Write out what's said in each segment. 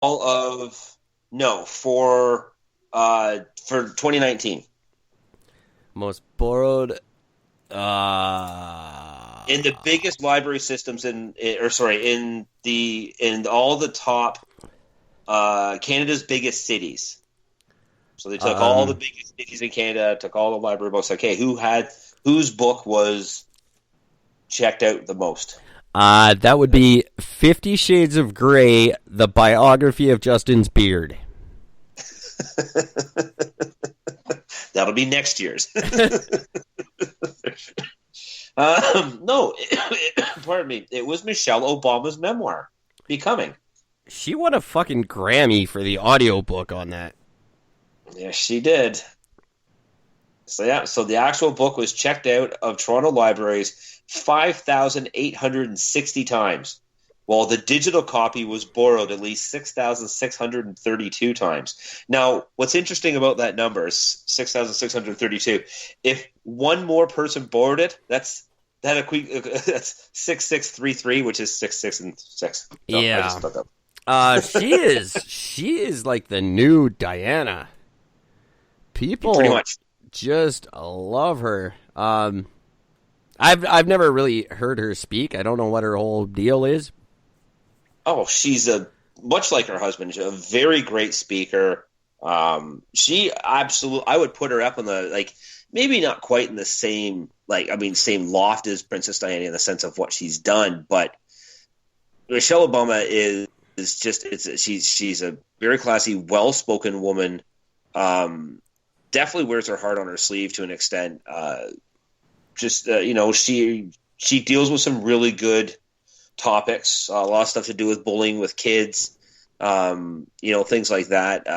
of no for 2019 Most borrowed. in the biggest library systems in all the top Canada's biggest cities. So they took all the biggest cities in Canada, took all the library books. Okay, whose book was checked out the most? That would be 50 Shades of Grey, the biography of Justin's beard. That'll be next year's. No, pardon me. It was Michelle Obama's memoir, Becoming. She won a fucking Grammy for the audiobook on that. Yes, she did. So the actual book was checked out of Toronto libraries 5,860 times, while the digital copy was borrowed at least 6,632 times. Now, what's interesting about that number is 6,632. If one more person borrowed it, that's 6633, which is 6 and 6. So yeah. I just put that. She is like the new Diana. People Pretty much just love her. I've never really heard her speak. I don't know what her whole deal is. Oh, she's much like her husband, a very great speaker. She absolutely, I would put her up on the, maybe not quite in the same, same loft as Princess Diana in the sense of what she's done, but Michelle Obama is just, she's a very classy, well-spoken woman. Definitely wears her heart on her sleeve to an extent. She deals with some really good topics, a lot of stuff to do with bullying with kids, things like that.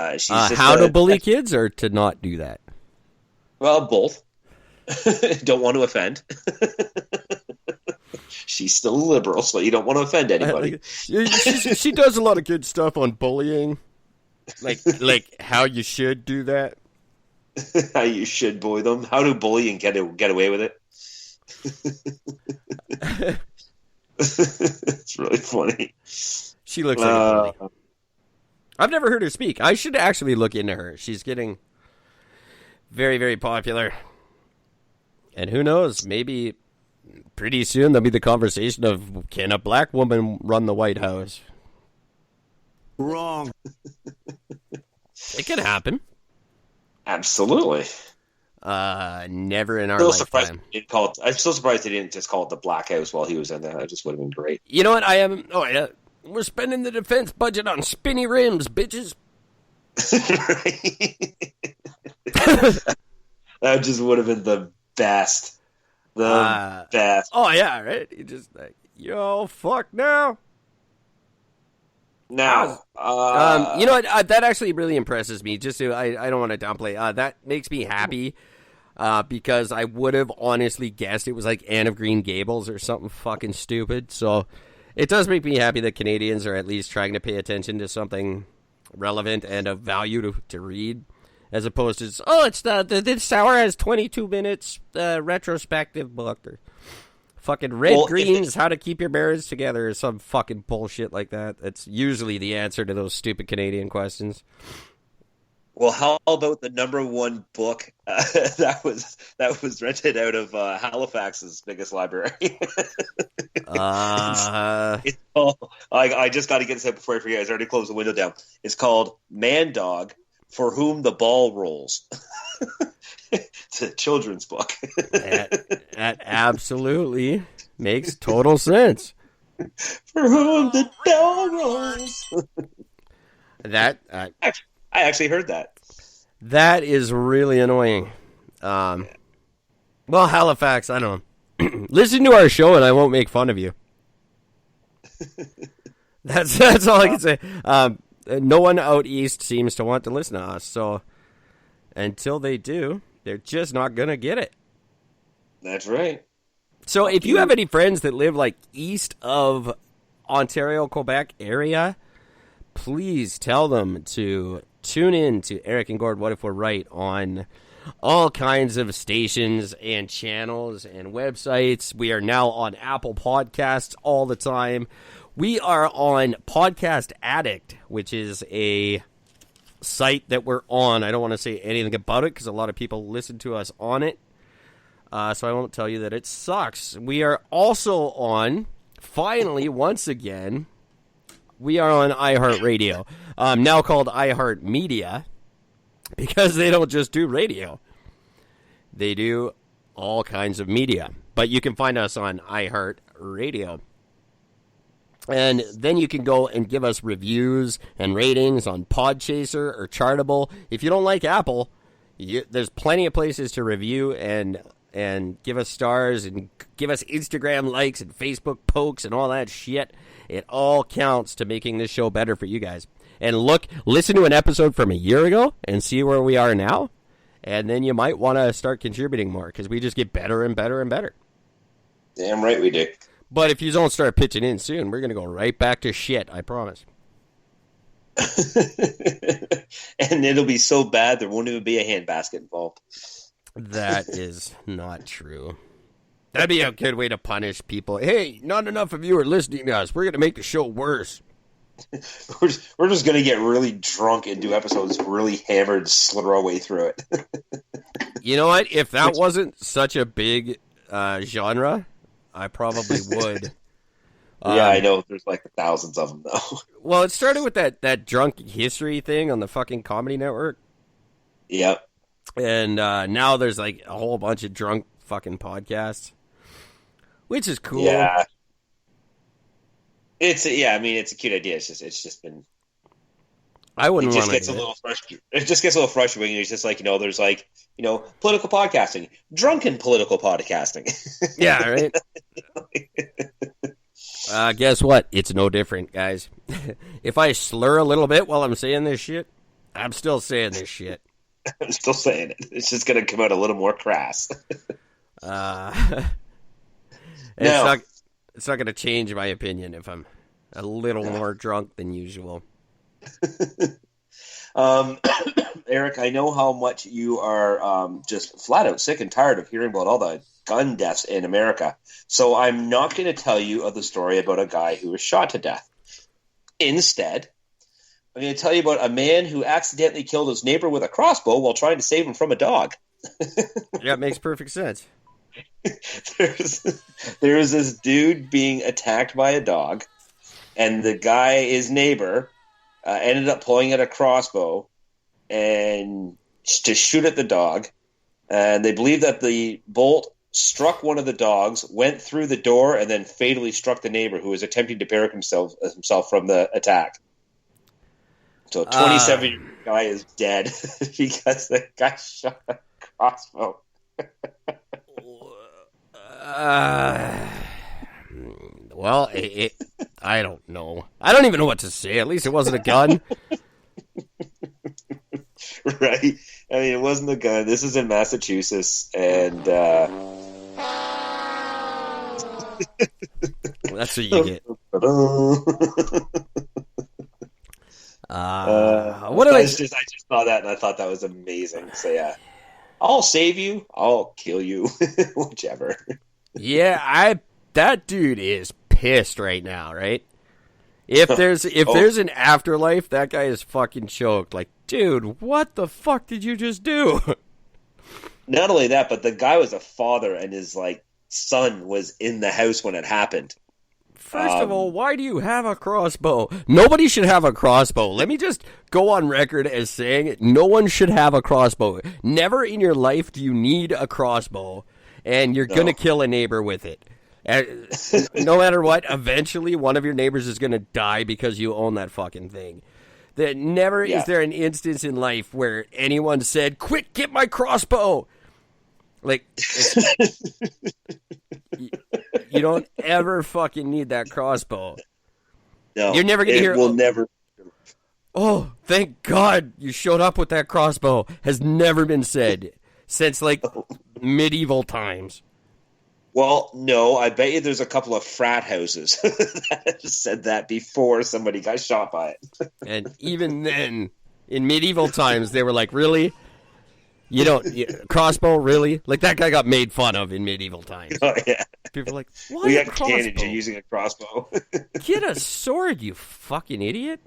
How to bully kids or to not do that? Well, both. Don't want to offend. She's still a liberal, so you don't want to offend anybody. She does a lot of good stuff on bullying, like how you should do that. How you should bully them. How to bully and get away with it. It's really funny. She looks like a bully. I've never heard her speak. I should actually look into her. She's getting very, very popular. And who knows, maybe pretty soon there'll be the conversation of, can a black woman run the White House? Wrong. It could happen. Absolutely. Never in our lifetime. I'm so surprised they didn't just call it the Black House while he was in there. That just would have been great. You know what? We're spending the defense budget on spinny rims, bitches. That just would have been the best. Best. Oh, yeah, right? You just fuck now. Now, you know what? That actually really impresses me. I don't want to downplay. That makes me happy because I would have honestly guessed it was like Anne of Green Gables or something fucking stupid. So it does make me happy that Canadians are at least trying to pay attention to something relevant and of value to read, as opposed to it's this hour has 22 minutes retrospective book or fucking red greens, how to keep your marriage together, or some fucking bullshit like that. That's usually the answer to those stupid Canadian questions. Well, how about the number one book that was rented out of Halifax's biggest library? It's called, I just got to get this out before I forget. I already closed the window down. It's called Man Dog, For Whom the Ball Rolls. It's a children's book. That absolutely makes total sense. For whom the ball rolls. I actually heard that. That is really annoying. Well, Halifax, I don't know. Listen to our show and I won't make fun of you. That's all I can say. No one out east seems to want to listen to us, so until they do, they're just not going to get it. That's right. So if you have any friends that live east of Ontario, Quebec area, please tell them to tune in to Eric and Gord, What If We're Right, on all kinds of stations and channels and websites. We are now on Apple Podcasts all the time. We are on Podcast Addict, which is a site that we're on. I don't want to say anything about it because a lot of people listen to us on it. So I won't tell you that it sucks. We are also on, finally, once again, we are on iHeartRadio, now called iHeartMedia, because they don't just do radio. They do all kinds of media. But you can find us on iHeartRadio. And then you can go and give us reviews and ratings on Podchaser or Chartable. If you don't like Apple, there's plenty of places to review and give us stars and give us Instagram likes and Facebook pokes and all that shit. It all counts to making this show better for you guys. And listen to an episode from a year ago and see where we are now. And then you might want to start contributing more because we just get better and better and better. Damn right we do. But if you don't start pitching in soon, we're going to go right back to shit, I promise. And it'll be so bad there won't even be a handbasket involved. That is not true. That'd be a good way to punish people. Hey, not enough of you are listening to us. We're going to make the show worse. We're just going to get really drunk and do episodes really hammered, slither our way through it. You know what? If that wasn't such a big genre, I probably would. Yeah, I know. There's like thousands of them, though. Well, it started with that drunk history thing on the fucking Comedy Network. Yep. And now there's like a whole bunch of drunk fucking podcasts, which is cool. Yeah. It's a cute idea. It's just been. I wouldn't. It just gets a little frustrating. It just gets a little frustrating. It's just like there's like political podcasting, drunken political podcasting. Yeah, right. Guess what? It's no different, guys. If I slur a little bit while I'm saying this shit, I'm still saying this shit. I'm still saying it. It's just going to come out a little more crass. It's not going to change my opinion if I'm a little more drunk than usual. Eric, I know how much you are just flat out sick and tired of hearing about all the gun deaths in America. So I'm not going to tell you of the story about a guy who was shot to death. Instead, I'm going to tell you about a man who accidentally killed his neighbor with a crossbow while trying to save him from a dog. Yeah, it makes perfect sense. There's this dude being attacked by a dog, and the guy, his neighbor, ended up pulling out a crossbow and to shoot at the dog. And they believe that the bolt struck one of the dogs, went through the door, and then fatally struck the neighbor who was attempting to barrack himself from the attack. So a 27-year-old guy is dead because the guy shot a crossbow. Well, I don't know. I don't even know what to say. At least it wasn't a gun. Right? I mean, it wasn't a gun. This is in Massachusetts, and that's what you get. I just saw that, and I thought that was amazing. So yeah, I'll save you. I'll kill you. Whichever. Yeah, that dude is pissed right now, right? If there's an afterlife, that guy is fucking choked. Like, dude, what the fuck did you just do? Not only that, but the guy was a father, and his son was in the house when it happened. First of all, why do you have a crossbow? Nobody should have a crossbow. Let me just go on record as saying it. No one should have a crossbow. Never in your life do you need a crossbow, and you're going to kill a neighbor with it. No matter what, eventually one of your neighbors is going to die because you own that fucking thing. Never is there an instance in life where anyone said, "Quick, get my crossbow." Like, you don't ever fucking need that crossbow. No, you're never going to hear. Will never. Oh, thank God you showed up with that crossbow. Has never been said since medieval times. Well, no, I bet you there's a couple of frat houses that said that before somebody got shot by it. And even then, in medieval times, they were like, "Really? You don't crossbow, really? Like that guy got made fun of in medieval times. Oh yeah, People are like, why we a got crossbow? cannons. You're using a crossbow. Get a sword, you fucking idiot.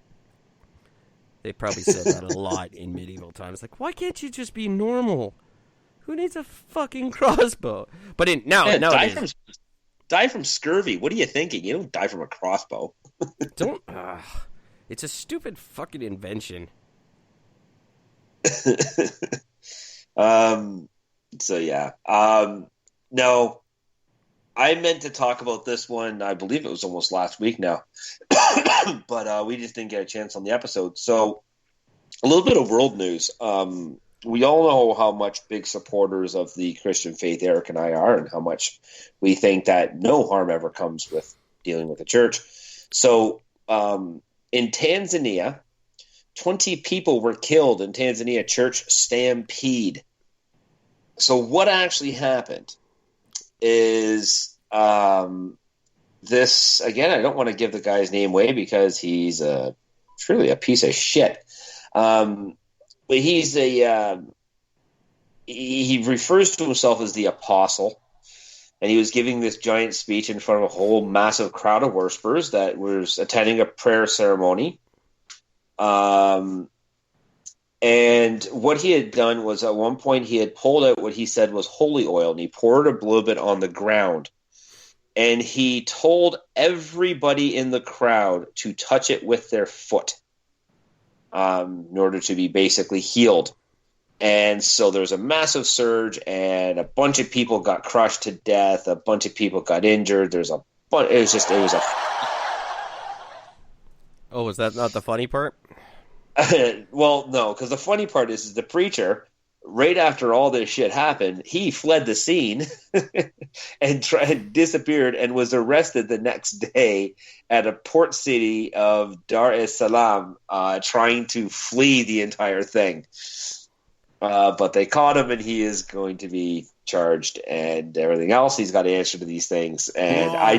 They probably said that a lot in medieval times. Like, why can't you just be normal? Who needs a fucking crossbow? But nowadays, die from scurvy. What are you thinking? You don't die from a crossbow. don't. It's a stupid fucking invention. So yeah. No, I meant to talk about this one. I believe it was almost last week now, but we just didn't get a chance on the episode. So a little bit of world news. We all know how much big supporters of the Christian faith Eric and I are, and how much we think that no harm ever comes with dealing with the church. So in Tanzania, 20 people were killed in Tanzania church stampede. So what actually happened is this, again, I don't want to give the guy's name away because he's truly a piece of shit. But he's he refers to himself as the apostle, and he was giving this giant speech in front of a whole massive crowd of worshipers that was attending a prayer ceremony. And what he had done was at one point he had pulled out what he said was holy oil, and he poured a little bit on the ground. And he told everybody in the crowd to touch it with their foot in order to be basically healed. And so there was a massive surge, and a bunch of people got crushed to death. A bunch of people got injured. It was a. Oh, was that not the funny part? Well, no, because the funny part is the preacher, right after all this shit happened, he fled the scene and disappeared and was arrested the next day at a port city of Dar es Salaam, trying to flee the entire thing. But they caught him, and he is going to be charged and everything else. He's got to answer to these things. And wow.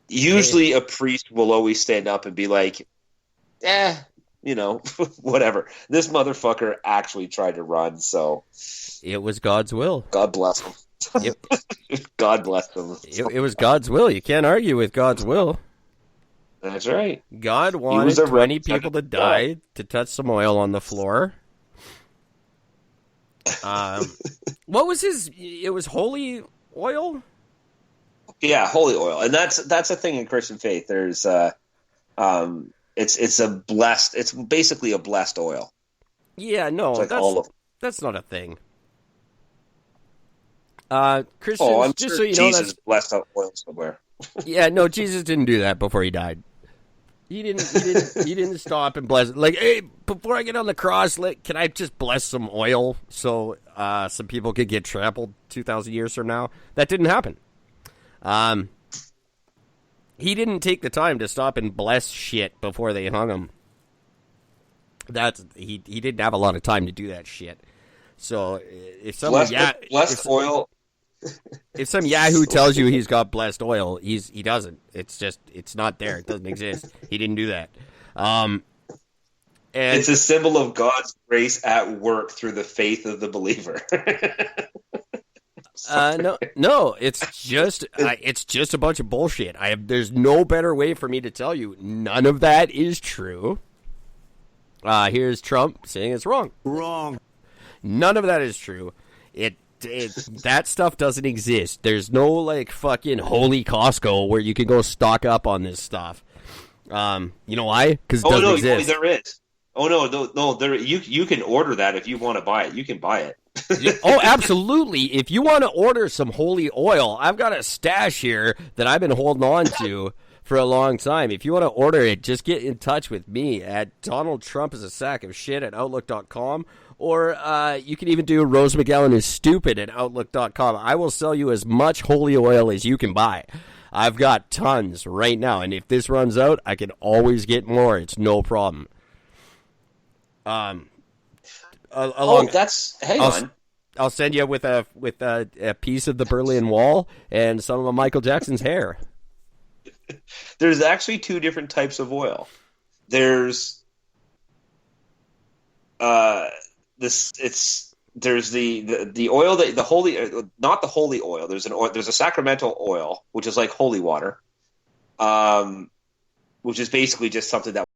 Usually a priest will always stand up and be like, whatever. This motherfucker actually tried to run, so. It was God's will. God bless him. God bless him. It was God's will. You can't argue with God's will. That's right. God wanted 20 people to die to touch some oil on the floor. What was his? It was holy oil? Yeah, holy oil. And that's a thing in Christian faith. There's it's basically a blessed oil. Yeah, no, like that's not a thing. Christians, I'm just sure so you know, Jesus blessed out oil somewhere. Yeah, no, Jesus didn't do that before he died. He didn't stop and bless. Like, hey, before I get on the cross, can I just bless some oil so some people could get trampled 2,000 years from now? That didn't happen. He didn't take the time to stop and bless shit before they hung him. He didn't have a lot of time to do that shit. So if someone oil. If some Yahoo tells you he's got blessed oil, he doesn't. It's not there. It doesn't exist. He didn't do that. And it's a symbol of God's grace at work through the faith of the believer. No, it's just a bunch of bullshit. There's no better way for me to tell you. None of that is true. Here's Trump saying it's wrong. Wrong. None of that is true. That stuff doesn't exist. There's no like fucking holy Costco where you can go stock up on this stuff. You know why? Because it doesn't exist. There is. Oh no! There you can order that if you want to buy it. You can buy it. Oh, absolutely. If you want to order some holy oil, I've got a stash here that I've been holding on to for a long time. If you want to order it, just get in touch with me at Donald Trump is a sack of shit at Outlook.com. Or you can even do Rose McGowan is stupid at Outlook.com. I will sell you as much holy oil as you can buy. I've got tons right now, and if this runs out, I can always get more. It's no problem. Hang on. I'll send you with a piece of the Berlin Wall and some of Michael Jackson's hair. There's actually two different types of oil. There's this it's there's the oil that the holy not the holy oil. There's a sacramental oil which is like holy water, which is basically just something that